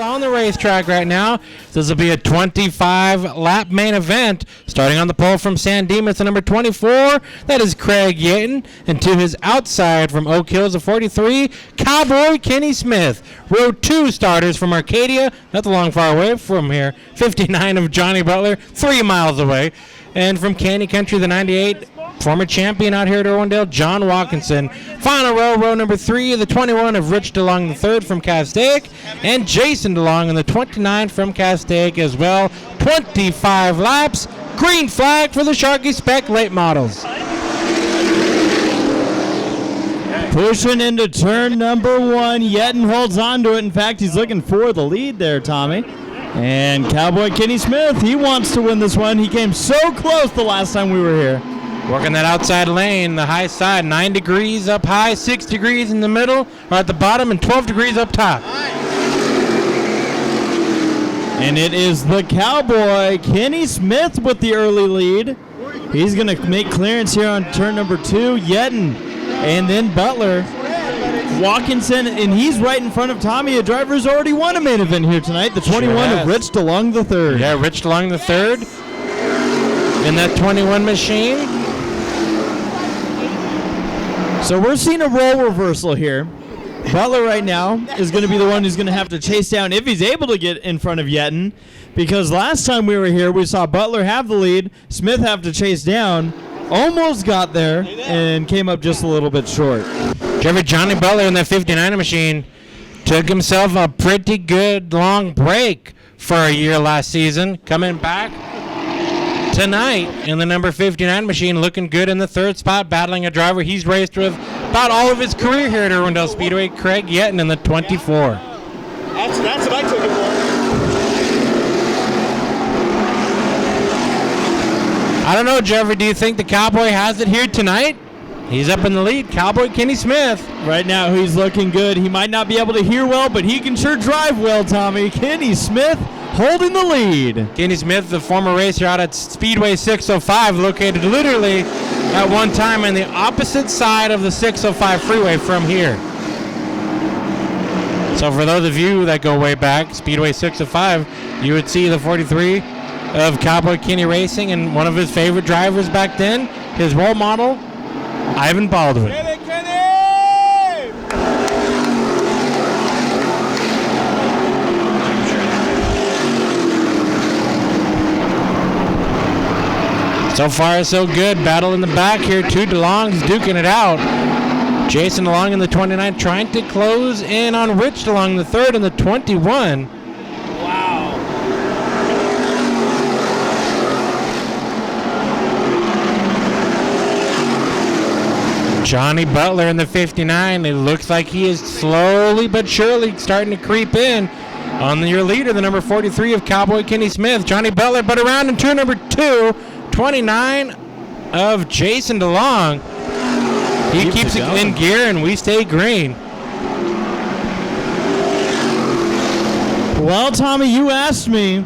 on the racetrack right now. This will be a 25-lap main event. Starting on the pole from San Dimas, the number 24, that is Craig Yaton. And to his outside from Oak Hills, the 43, Cowboy Kenny Smith. Row 2 starters from Arcadia, not the long far away from here, 59 of Johnny Butler, 3 miles away. And from Candy Country, the 98, former champion out here at Irwindale, John Watkinson. Final row number 3, the 21 of Rich DeLong the third from Castaic, and Jason DeLong in the 29 from Castaic as well. 25 laps. Green flag for the Sharky Spec late models. Pushing into turn number 1. Yeton holds on to it. In fact, he's looking for the lead there, Tommy. And Cowboy Kenny Smith, he wants to win this one. He came so close the last time we were here. Working that outside lane, the high side, 9 degrees up high, 6 degrees in the middle, or at the bottom, and 12 degrees up top. And it is the Cowboy, Kenny Smith, with the early lead. He's going to make clearance here on turn number 2. Yeton, and then Butler. Watkinson, and he's right in front of Tommy. A driver who's already won a main event here tonight, the 21 of Rich DeLong the third. Yeah, Rich DeLong the third in that 21 machine. So we're seeing a role reversal here. Butler right now is going to be the one who's going to have to chase down if he's able to get in front of Yeton, because last time we were here, we saw Butler have the lead, Smith have to chase down, almost got there, and came up just a little bit short. Driver Johnny Butler in that 59 machine took himself a pretty good long break for a year last season. Coming back tonight in the number 59 machine, looking good in the third spot, battling a driver he's raced with about all of his career here at Irwindale Speedway, Craig Yeton in the 24. That's what I took it for. I don't know, Jeffrey, do you think the Cowboy has it here tonight? He's up in the lead, Cowboy Kenny Smith. Right now he's looking good. He might not be able to hear well, but he can sure drive well, Tommy. Kenny Smith holding the lead. Kenny Smith, the former racer out at Speedway 605, located literally at one time on the opposite side of the 605 freeway from here. So for those of you that go way back, Speedway 605, you would see the 43 of Cowboy Kenny Racing and one of his favorite drivers back then, his role model, Ivan Baldwin. Get it, Kenny! So far, so good. Battle in the back here. 2 DeLongs duking it out. Jason DeLong in the 29 trying to close in on Rich DeLong the third in the 21. Wow. Johnny Butler in the 59. It looks like he is slowly but surely starting to creep in on your leader, the number 43 of Cowboy Kenny Smith. Johnny Butler, but around in turn number 2, 29 of Jason DeLong. He keeps it in gear, and we stay green. Well, Tommy, you asked me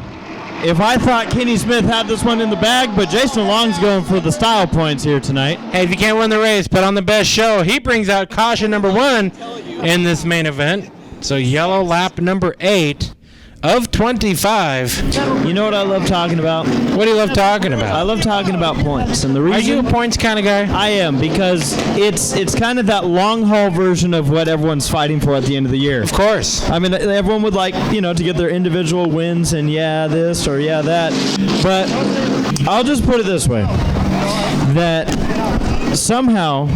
if I thought Kenny Smith had this one in the bag, but Jason DeLong's going for the style points here tonight. Hey, if you can't win the race, put on the best show. He brings out caution number 1 in this main event. So yellow lap number 8 of 25. You know what I love talking about? What do you love talking about? I love talking about points, and the reason Are you a points kind of guy? I am, because it's kind of that long haul version of what everyone's fighting for at the end of the year. Of course. I mean, everyone would like, to get their individual wins and yeah this or yeah that, but I'll just put it this way, that somehow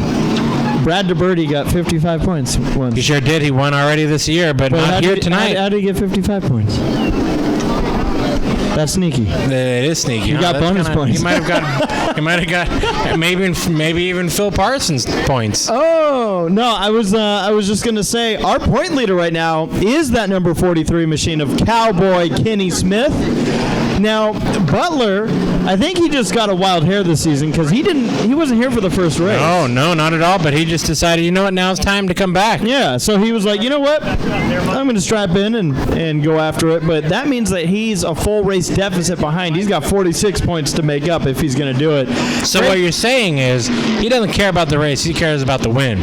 Brad DeBerti got 55 points once. He sure did. He won already this year, but not here tonight. How did he get 55 points? That's sneaky. It is sneaky. You got bonus points. He might have got maybe even Phil Parsons points. Oh no! I was just gonna say our point leader right now is that number 43 machine of Cowboy Kenny Smith. Now Butler, I think he just got a wild hair this season because he wasn't here for the first race. No, not at all. But he just decided, you know what? Now it's time to come back. Yeah, so he was like, you know what? I'm going to strap in and go after it. But that means that he's a full race deficit behind. He's got 46 points to make up if he's going to do it. So what you're saying is he doesn't care about the race. He cares about the win.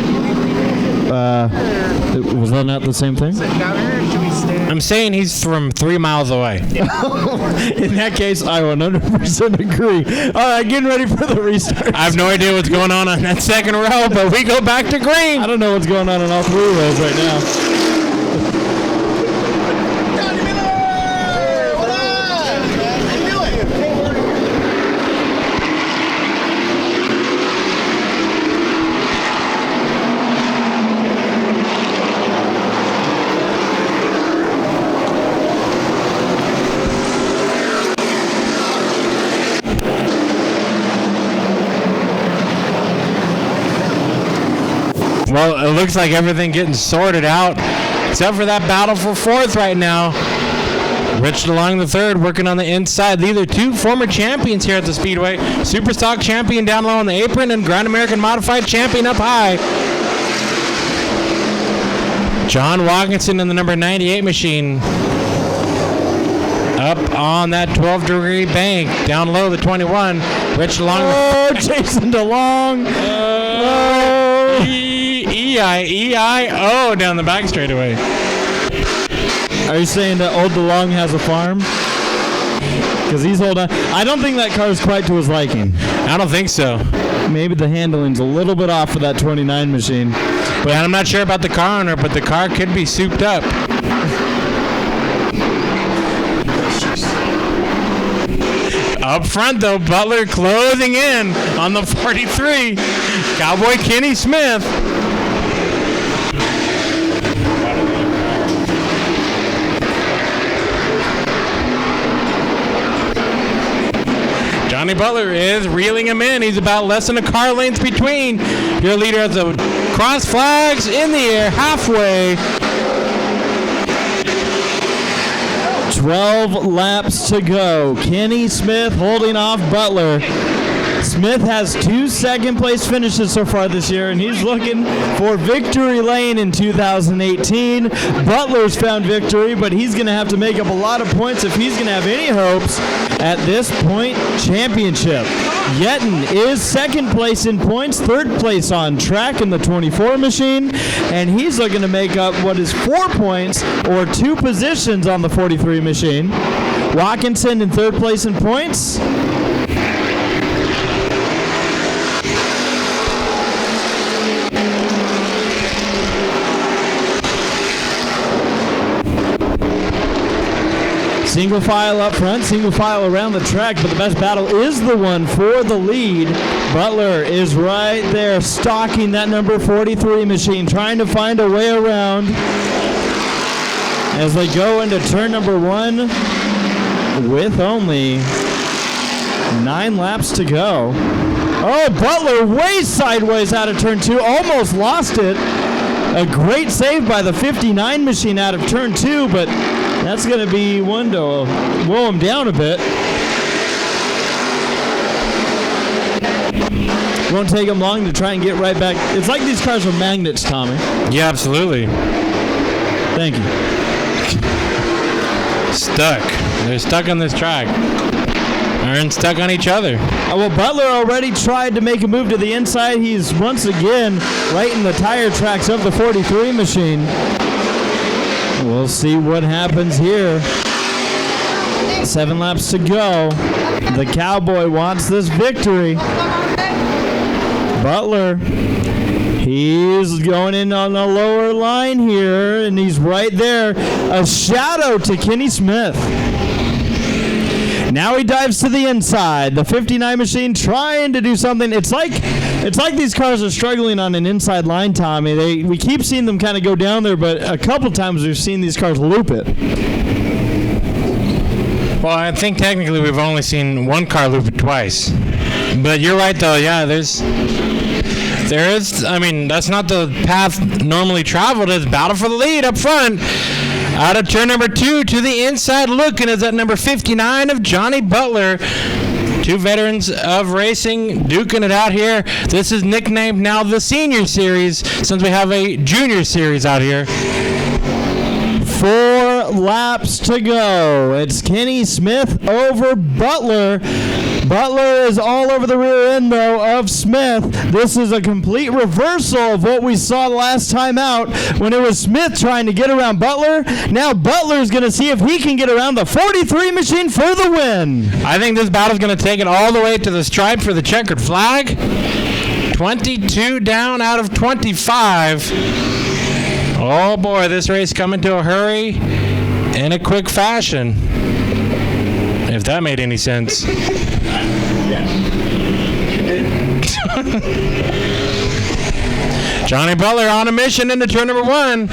Was that not the same thing? I I'm saying he's from 3 miles away. In that case, I 100% agree. All right, getting ready for the restart. I have no idea what's going on that second row, but we go back to green. I don't know what's going on in all 3 rows right now. Well, it looks like everything getting sorted out, except for that battle for 4th right now. Rich DeLong the third working on the inside. These are 2 former champions here at the Speedway. Superstock champion down low on the apron and Grand American Modified champion up high. John Watkinson in the number 98 machine. Up on that 12-degree bank. Down low, the 21. Rich DeLong. Oh, Jason DeLong. E-I-E-I-O down the back straightaway. Are you saying that old DeLong has a farm? Because he's holding on. I don't think that car is quite to his liking. I don't think so. Maybe the handling's a little bit off for that 29 machine. But I'm not sure about the car owner, but the car could be souped up. Up front, though, Butler closing in on the 43. Cowboy Kenny Smith. Johnny Butler is reeling him in. He's about less than a car length between. Your leader has the cross flags in the air halfway. 12 laps to go. Kenny Smith holding off Butler. Smith has 2 second-place finishes so far this year, and he's looking for victory lane in 2018. Butler's found victory, but he's going to have to make up a lot of points if he's going to have any hopes at this point championship. Yeton is second place in points, third place on track in the 24 machine, and he's looking to make up what is 4 points or 2 positions on the 43 machine. Watkinson in third place in points. Single file up front, single file around the track, but the best battle is the one for the lead. Butler is right there, stalking that number 43 machine, trying to find a way around as they go into turn number 1 with only 9 laps to go. Oh, Butler way sideways out of turn 2, almost lost it. A great save by the 59 machine out of turn 2, but that's going to be one to blow him down a bit. Won't take him long to try and get right back. It's like these cars are magnets, Tommy. Yeah, absolutely. Thank you. Stuck. They're stuck on this track. They're stuck on each other. Well, Butler already tried to make a move to the inside. He's once again right in the tire tracks of the 43 machine. We'll see what happens here. 7 laps to go. The Cowboy wants this victory. Butler, he's going in on the lower line here, and he's right there. A shadow to Kenny Smith. Now he dives to the inside. The 59 machine trying to do something. It's like these cars are struggling on an inside line, Tommy. We keep seeing them kind of go down there, but a couple times we've seen these cars loop it. Well, I think technically we've only seen one car loop it twice. But you're right, though. Yeah, there is. I mean, that's not the path normally traveled. It's battle for the lead up front. Out of turn number 2 to the inside looking is that number 59 of Johnny Butler. 2 veterans of racing duking it out here. This is nicknamed now the Senior Series since we have a Junior Series out here. 4 laps to go. It's Kenny Smith over Butler. Butler is all over the rear end, though, of Smith. This is a complete reversal of what we saw last time out when it was Smith trying to get around Butler. Now Butler's going to see if he can get around the 43 machine for the win. I think this battle's going to take it all the way to the stripe for the checkered flag. 22 down out of 25. Oh boy, this race coming to a hurry in a quick fashion. If that made any sense. Johnny Butler on a mission into turn number 1.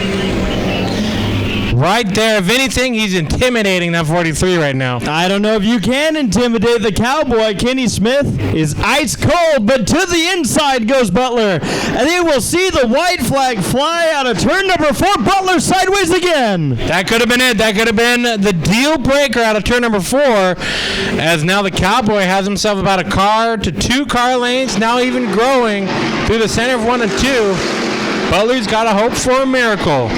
Right there. If anything, he's intimidating that 43 right now. I don't know if you can intimidate the cowboy. Kenny Smith is ice cold, but to the inside goes Butler. And he will see the white flag fly out of turn number 4. Butler sideways again. That could have been it. That could have been the deal breaker out of turn number 4, as now the cowboy has himself about a car to 2 car lanes, now even growing through the center of 1 and 2. Butler's got to hope for a miracle.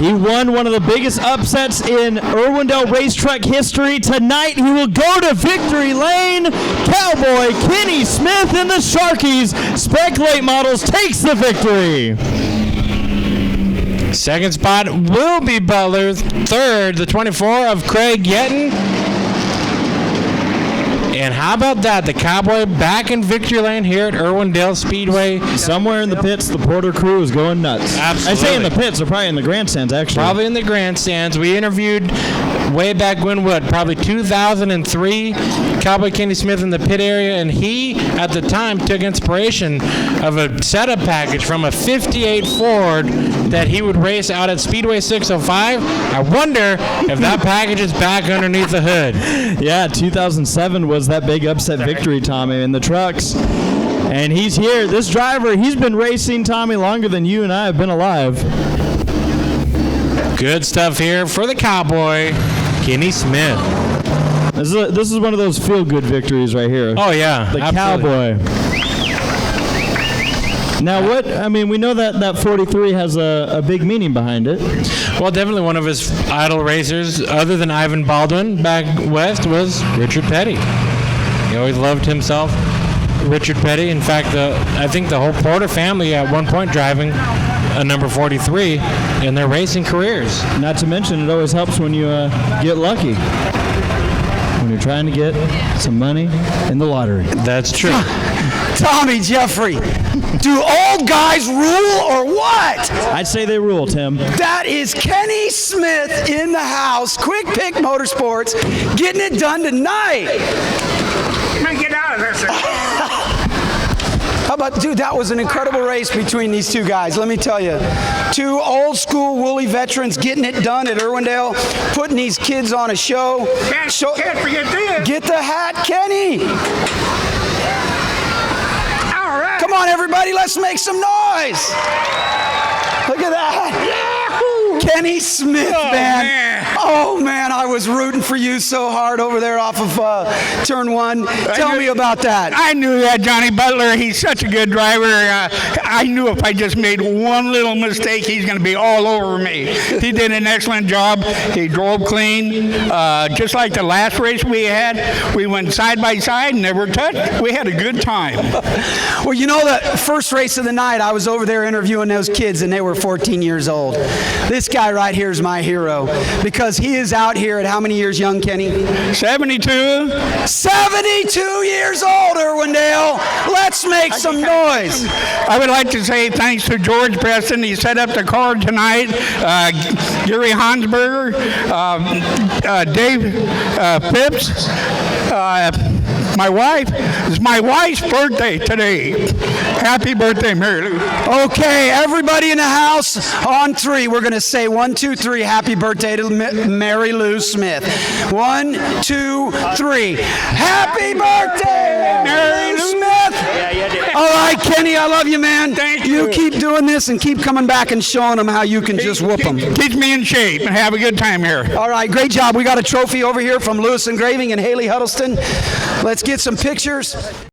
He won one of the biggest upsets in Irwindale racetrack history. Tonight, he will go to victory lane. Cowboy Kenny Smith in the Sharkies. Spec Late Models takes the victory. Second spot will be Butler. Third, the 24 of Craig Yetton. And how about that? The Cowboy back in victory lane here at Irwindale Speedway. Somewhere in the pits, the Porter crew is going nuts. Absolutely. I say in the pits, they're probably in the grandstands, actually. Probably in the grandstands. We interviewed way back when, probably 2003, Cowboy Kenny Smith in the pit area, and he, at the time, took inspiration of a setup package from a 58 Ford that he would race out at Speedway 605. I wonder if that package is back underneath the hood. Yeah, 2007 was that big upset victory, Tommy, in the trucks. And he's here. This driver, he's been racing, Tommy, longer than you and I have been alive. Good stuff here for the Cowboy, Kenny Smith. This is one of those feel-good victories right here. Oh, yeah. The absolutely. Cowboy. Now, we know that 43 has a big meaning behind it. Well, definitely one of his idol racers, other than Ivan Baldwin back west, was Richard Petty. He always loved himself, Richard Petty. In fact, I think the whole Porter family at one point driving a number 43 in their racing careers. Not to mention, it always helps when you get lucky. When you're trying to get some money in the lottery. That's true. Tommy Jeffrey, do old guys rule or what? I'd say they rule, Tim. That is Kenny Smith in the house, Quick Pick Motorsports, getting it done tonight. Man, get out of there, sir. How about, dude, that was an incredible race between these two guys, let me tell you. 2 old school woolly veterans getting it done at Irwindale, putting these kids on a show. Can't forget this. Get the hat, Kenny. All right. Come on, everybody, let's make some noise. Look at that. Yahoo! Kenny Smith, man. Oh, man, I was rooting for you so hard over there off of turn 1. Tell me about that. I knew that Johnny Butler, he's such a good driver. I knew if I just made one little mistake, he's going to be all over me. He did an excellent job. He drove clean. Just like the last race we had, we went side by side, never touched. We had a good time. Well, you know, the first race of the night, I was over there interviewing those kids, and they were 14 years old. This guy right here is my hero, because he is out here at how many years young, Kenny? 72. 72 years old, Irwindale. Let's make some noise. I would like to say thanks to George Preston. He set up the card tonight. Gary Hansberger, Dave Phipps. My wife. It's my wife's birthday today. Happy birthday, Mary Lou. Okay, everybody in the house, on 3, we're going to say 1, 2, 3, happy birthday to Mary Lou Smith. 1, 2, 3. Happy birthday, Mary Lou Smith. All right, Kenny, I love you, man. Thank You you. keep doing this and keep coming back and showing them how you can just whoop them. Keep me in shape and have a good time here. All right, great job. We got a trophy over here from Lewis Engraving and Haley Huddleston. Let's get some pictures.